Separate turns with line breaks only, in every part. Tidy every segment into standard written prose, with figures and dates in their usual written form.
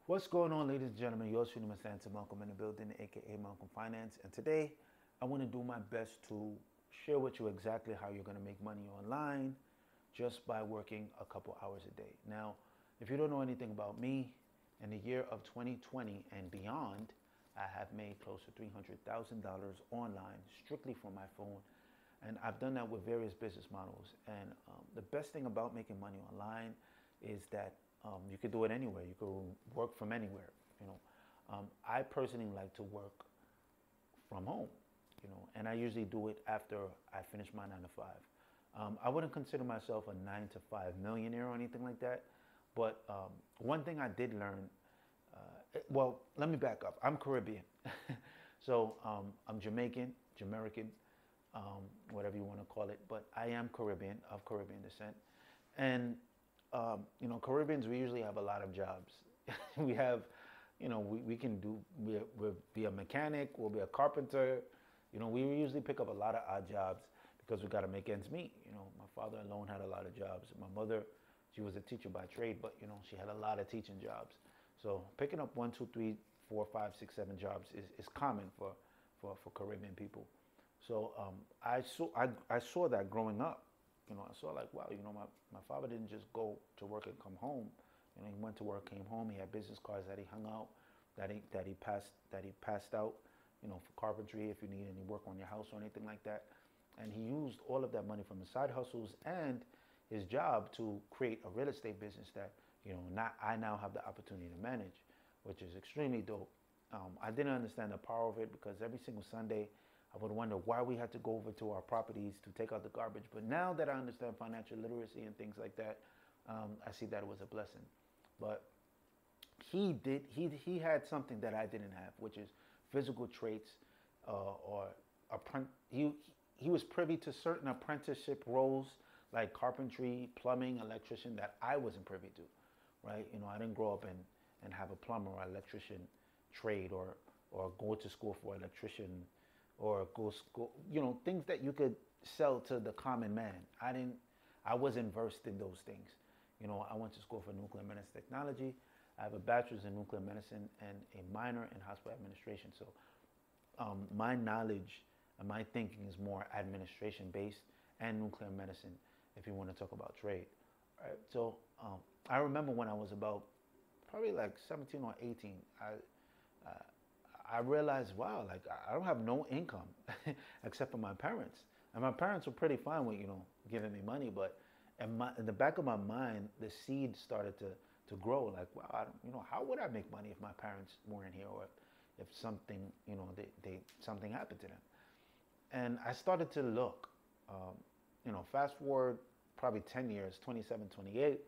What's going on, ladies and gentlemen? Yours truly, Mr. Anson Malcolm in the building, aka Malcolm Finance. And today, I want to do my best to share with you exactly how you're going to make money online just by working a couple hours a day. Now, if you don't know anything about me, in the year of 2020 and beyond, I have made close to $300,000 online strictly from my phone. And I've done that with various business models. And the best thing about making money online is that you could do it anywhere. You could work from anywhere. You know, I personally like to work from home. And I usually do it after I finish my 9 to 5. I wouldn't consider myself a 9 to 5 millionaire or anything like that. But one thing I did learn, well, let me back up. I'm Caribbean. So I'm Jamaican, Jamaican, whatever you want to call it. But I am Caribbean, of Caribbean descent. And, Caribbeans, we usually have a lot of jobs. We have, we can do, we'll be a mechanic, we'll be a carpenter. We usually pick up a lot of odd jobs because we got to make ends meet. My father alone had a lot of jobs. My mother, she was a teacher by trade, but, she had a lot of teaching jobs. So picking up one, two, three, four, five, six, 7 jobs is common for Caribbean people. So I saw that growing up. I saw like, wow, my father didn't just go to work and come home. He went to work, came home. He had business cards that he hung out, that he passed out, for carpentry if you need any work on your house or anything like that. And he used all of that money from his side hustles and his job to create a real estate business that I now have the opportunity to manage, which is extremely dope. I didn't understand the power of it because every single Sunday I would wonder why we had to go over to our properties to take out the garbage. But now that I understand financial literacy and things like that, I see that it was a blessing. But he had something that I didn't have, which is physical traits, or he was privy to certain apprenticeship roles like carpentry, plumbing, electrician that I wasn't privy to, right? I didn't grow up and have a plumber or electrician trade, or go to school for electrician, or go school, things that you could sell to the common man. I wasn't versed in those things. I went to school for nuclear medicine technology. I have a bachelor's in nuclear medicine and a minor in hospital administration. So my knowledge and my thinking is more administration based and nuclear medicine, if you want to talk about trade. All right. So I remember when I was about probably like 17 or 18, I realized, wow, like I don't have no income except for my parents. And my parents were pretty fine with, giving me money, but in the back of my mind, the seed started to grow. Like, wow, how would I make money if my parents weren't here, or if something, something happened to them? And I started to look, fast forward probably 10 years, 27, 28,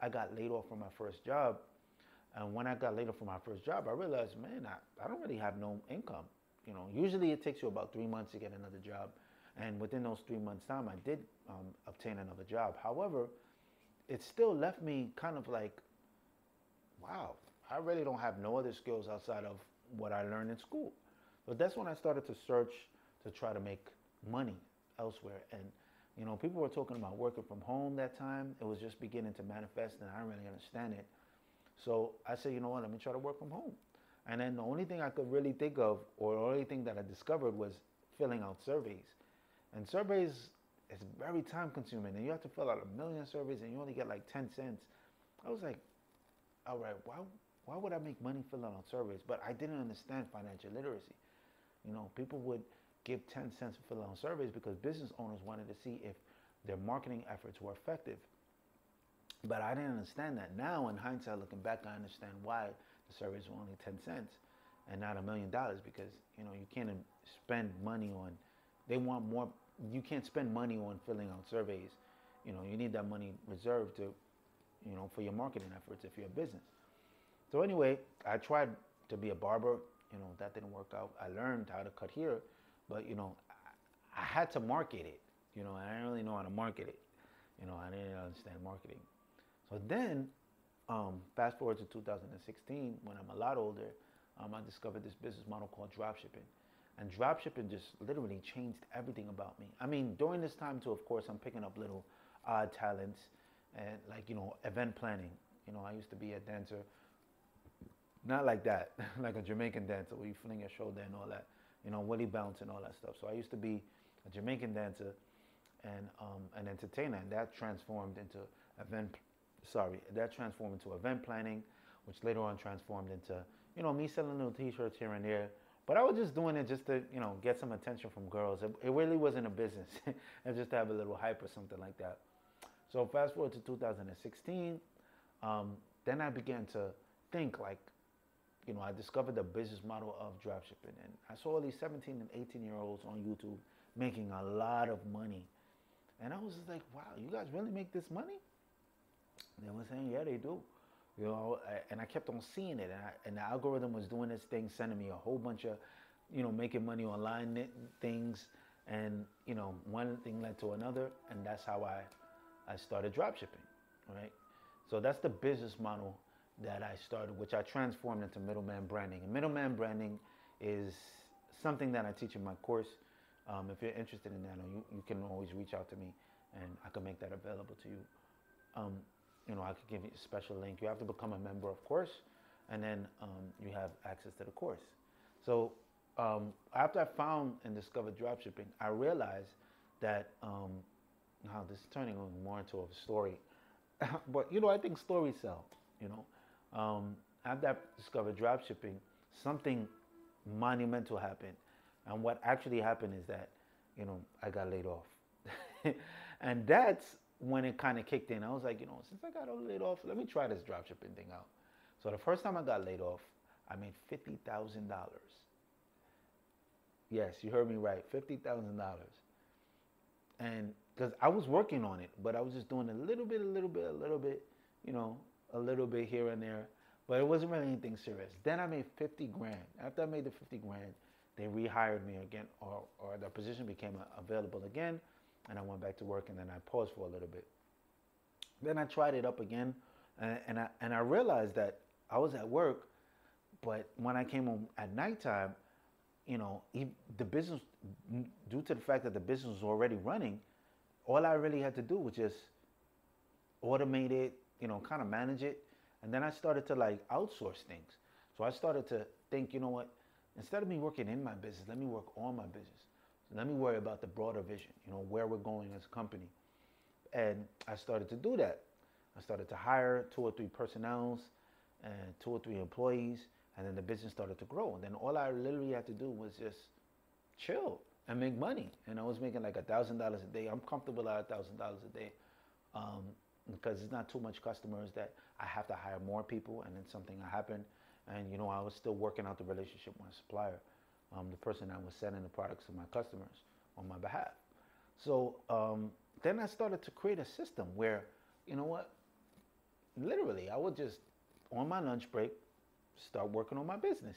I got laid off from my first job. And when I got laid off from my first job, I realized, man, I don't really have no income. Usually it takes you about 3 months to get another job. And within those 3 months' time, I did obtain another job. However, it still left me kind of like, wow, I really don't have no other skills outside of what I learned in school. But that's when I started to search to try to make money elsewhere. And, people were talking about working from home that time. It was just beginning to manifest, and I didn't really understand it. So I said, you know what, let me try to work from home. And then the only thing I could really think of, or the only thing that I discovered, was filling out surveys. And surveys is very time consuming. And you have to fill out 1 million surveys and you only get like 10 cents. I was like, all right, why would I make money filling out surveys? But I didn't understand financial literacy. People would give 10 cents for filling out surveys because business owners wanted to see if their marketing efforts were effective. But I didn't understand that. Now, in hindsight, looking back, I understand why the surveys were only 10 cents and not $1 million, because, you can't spend money on, they want more, you can't spend money on filling out surveys. You need that money reserved to, for your marketing efforts if you're a business. So anyway, I tried to be a barber. That didn't work out. I learned how to cut hair, but, I had to market it. I didn't really know how to market it. I didn't understand marketing. So then, fast forward to 2016, when I'm a lot older, I discovered this business model called dropshipping. And dropshipping just literally changed everything about me. I mean, during this time too, of course, I'm picking up little odd talents and, like, event planning. I used to be a dancer Not like that, like a Jamaican dancer where you fling your shoulder and all that, Willie bounce and all that stuff. So I used to be a Jamaican dancer and an entertainer, and that transformed into event. Sorry, that transformed into event planning, which later on transformed into me selling little T-shirts here and there. But I was just doing it just to get some attention from girls. It really wasn't a business. It was just to have a little hype or something like that. So fast forward to 2016, then I began to think like, I discovered the business model of dropshipping, and I saw all these 17 and 18-year-olds on YouTube making a lot of money, and I was just like, wow, you guys really make this money? They were saying, yeah, they do. And I kept on seeing it, and the algorithm was doing its thing, sending me a whole bunch of, making money online things, and one thing led to another, and that's how I started dropshipping, right? So that's the business model that I started, which I transformed into middleman branding. And middleman branding is something that I teach in my course. If you're interested in that, you can always reach out to me, and I can make that available to you. I could give you a special link. You have to become a member, of course, and then you have access to the course. So after I found and discovered dropshipping, I realized that now this is turning more into a story, but I think stories sell. After I discovered dropshipping, something monumental happened, and what actually happened is that I got laid off, and that's when it kind of kicked in. I was like, since I got laid off, let me try this dropshipping thing out. So the first time I got laid off, I made $50,000. Yes, you heard me right, $50,000. And because I was working on it, but I was just doing a little bit, a little bit here and there, but it wasn't really anything serious. Then I made 50 grand. After I made the 50 grand, they rehired me again, or the position became available again, and I went back to work, and then I paused for a little bit. Then I tried it up again, and I realized that I was at work, but when I came home at nighttime, the business, due to the fact that the business was already running, all I really had to do was just automate it, kind of manage it. And then I started to like outsource things. So I started to think, what, instead of me working in my business, let me work on my business. So let me worry about the broader vision, where we're going as a company. And I started to do that. I started to hire 2 or 3 personnels and 2 or 3 employees, and then the business started to grow. And then all I literally had to do was just chill and make money. And I was making like $1,000 a day. I'm comfortable at $1,000 a day because it's not too much customers that I have to hire more people, and then something happened. And I was still working out the relationship with my supplier, the person that was sending the products to my customers on my behalf. So then I started to create a system where, literally I would just, on my lunch break, start working on my business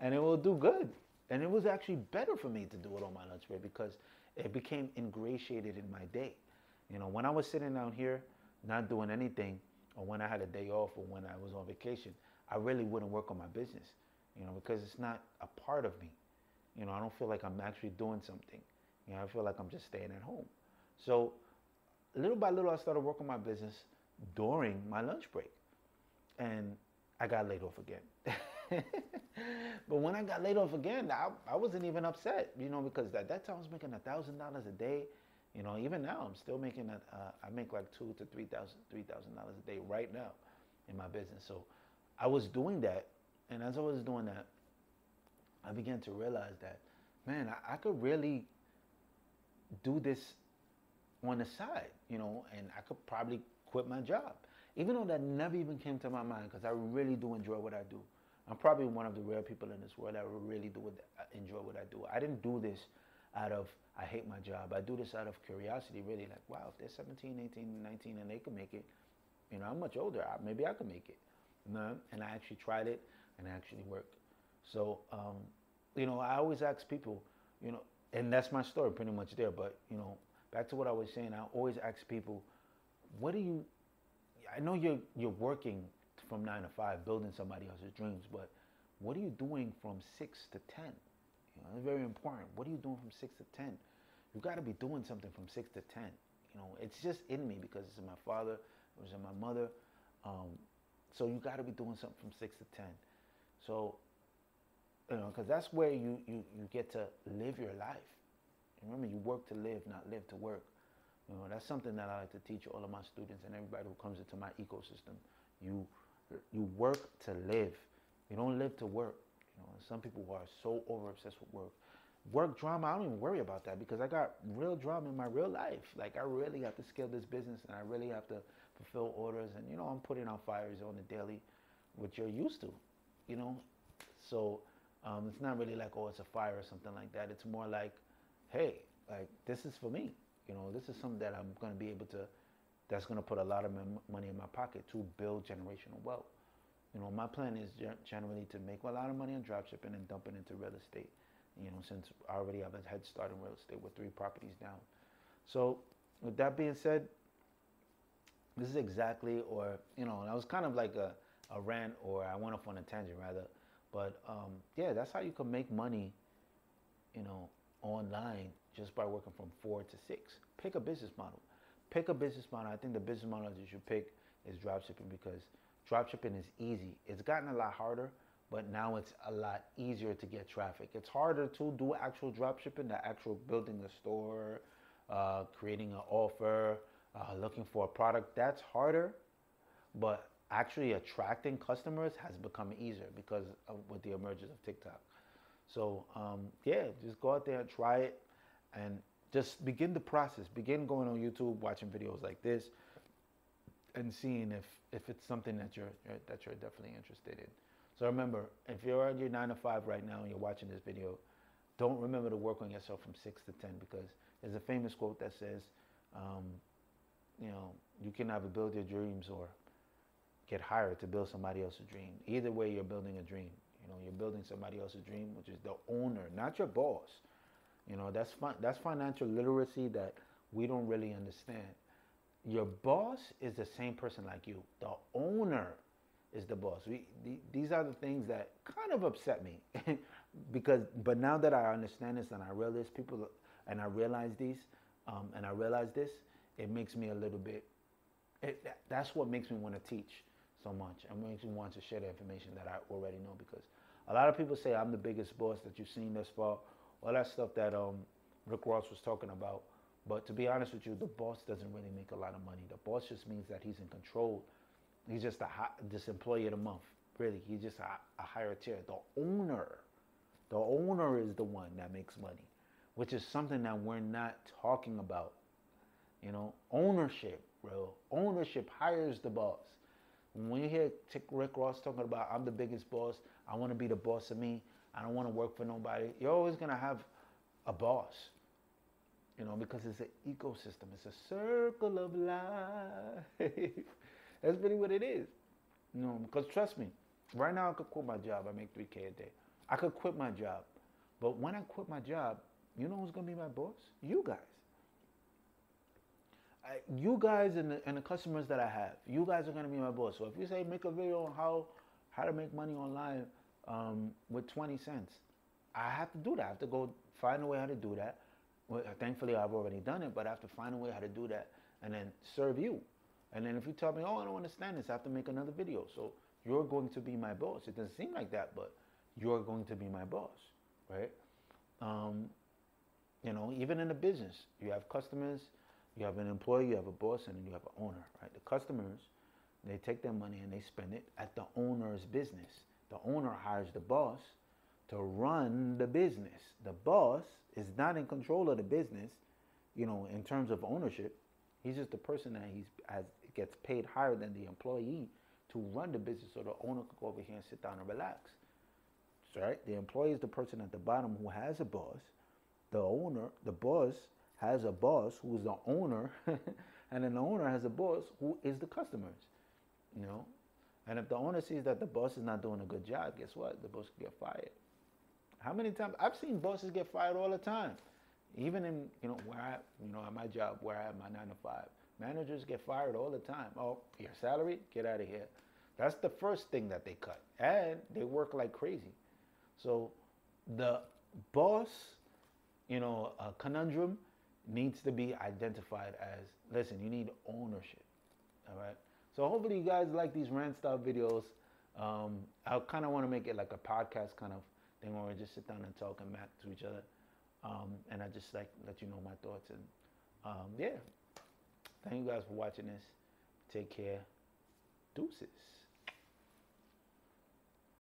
and it will do good. And it was actually better for me to do it on my lunch break because it became ingratiated in my day. When I was sitting down here not doing anything, or when I had a day off, or when I was on vacation, I really wouldn't work on my business, because it's not a part of me. I don't feel like I'm actually doing something. I feel like I'm just staying at home. So little by little, I started working my business during my lunch break, and I got laid off again. But when I got laid off again, I wasn't even upset, because at that time I was making $1,000 a day. Even now I'm still making that. I make like $2,000 to $3,000 a day right now in my business. So I was doing that, and as I was doing that, I began to realize that, man, I could really do this on the side, and I could probably quit my job. Even though that never even came to my mind, because I really do enjoy what I do. I'm probably one of the rare people in this world that really enjoy what I do. I didn't do this out of, I hate my job. I do this out of curiosity, really, like, wow, if they're 17, 18, 19, and they can make it, I'm much older. Maybe I can make it. And I actually tried it, and it actually worked. So, I always ask people, and that's my story pretty much there. But, back to what I was saying, I always ask people, I know you're working from 9 to 5, building somebody else's dreams, but what are you doing from 6 to 10? It's very important. What are you doing from 6 to 10? You've got to be doing something from 6 to 10. It's just in me because it's in my father, it was in my mother. So you got to be doing something from 6 to 10. So, because that's where you get to live your life. Remember, you work to live, not live to work. That's something that I like to teach all of my students and everybody who comes into my ecosystem. You you work to live. You don't live to work. Some people are so over obsessed with work. Work drama, I don't even worry about that because I got real drama in my real life. Like I really have to scale this business and I really have to fulfill orders and I'm putting out fires on the daily, which you're used to, you know. So it's not really like, oh, it's a fire or something like that. It's more like, hey, like this is for me. This is something that I'm going to be able to, that's going to put a lot of money in my pocket to build generational wealth. My plan is generally to make a lot of money on dropshipping and dump it into real estate. Since I already have a head start in real estate with 3 properties down. So with that being said, this is exactly, or, and I was kind of like a rant, or I went off on a tangent rather. But yeah, that's how you can make money, online just by working from 4 to 6. Pick a business model. Pick a business model. I think the business model that you should pick is dropshipping because dropshipping is easy. It's gotten a lot harder, but now it's a lot easier to get traffic. It's harder to do actual dropshipping, the actual building a store, creating an offer, looking for a product. That's harder, but actually attracting customers has become easier because with the emergence of TikTok. So yeah, just go out there and try it and just begin the process. Begin going on YouTube, watching videos like this and seeing if it's something that you're definitely interested in. So remember, if you're at your 9 to 5 right now and you're watching this video, don't remember to work on yourself from 6 to 10 because there's a famous quote that says, you can either build your dreams or get hired to build somebody else's dream. Either way, you're building a dream. You're building somebody else's dream, which is the owner, not your boss. That's financial literacy that we don't really understand. Your boss is the same person like you. The owner is the boss. These are the things that kind of upset me but now that I understand this and I realize people and I realize these and I realize this, it makes me a little bit. That's what makes me want to teach so much and makes me want to share the information that I already know because a lot of people say I'm the biggest boss that you've seen thus far. All that stuff that Rick Ross was talking about. But to be honest with you, the boss doesn't really make a lot of money. The boss just means that he's in control. He's just this employee of the month. Really, he's just a higher tier. The owner is the one that makes money, which is something that we're not talking about. Ownership, bro. Ownership hires the boss. When you hear Rick Ross talking about, I'm the biggest boss, I want to be the boss of me, I don't want to work for nobody, you're always going to have a boss. Because it's an ecosystem. It's a circle of life. That's really what it is. Because trust me, right now I could quit my job. I make $3K a day. I could quit my job. But when I quit my job, you know who's going to be my boss? You guys. You guys and the customers that I have, you guys are going to be my boss. So if you say make a video on how to make money online with 20 cents, I have to do that. I have to go find a way how to do that. Well, thankfully, I've already done it, but I have to find a way how to do that and then serve you. And then if you tell me, oh, I don't understand this, I have to make another video. So you're going to be my boss. It doesn't seem like that, but you're going to be my boss, right? Even in the business, you have customers, you have an employee, you have a boss, and then you have an owner, right? The customers, they take their money and they spend it at the owner's business. The owner hires the boss to run the business. The boss is not in control of the business, in terms of ownership. He's just the person that gets paid higher than the employee to run the business so the owner can go over here and sit down and relax. That's right? The employee is the person at the bottom who has a boss. The boss has a boss who is the owner, and then the owner has a boss who is the customers, And if the owner sees that the boss is not doing a good job, guess what? The boss can get fired. How many times I've seen bosses get fired all the time, even in where at my job where I have my 9 to 5, managers get fired all the time. Oh, your salary, get out of here. That's the first thing that they cut, and they work like crazy. So the boss, conundrum needs to be identified as, listen, you need ownership, all right? So hopefully you guys like these rant style videos. I kind of want to make it like a podcast kind of thing where we just sit down and talk and back to each other. And I just like let you know my thoughts. And yeah, thank you guys for watching this. Take care. Deuces.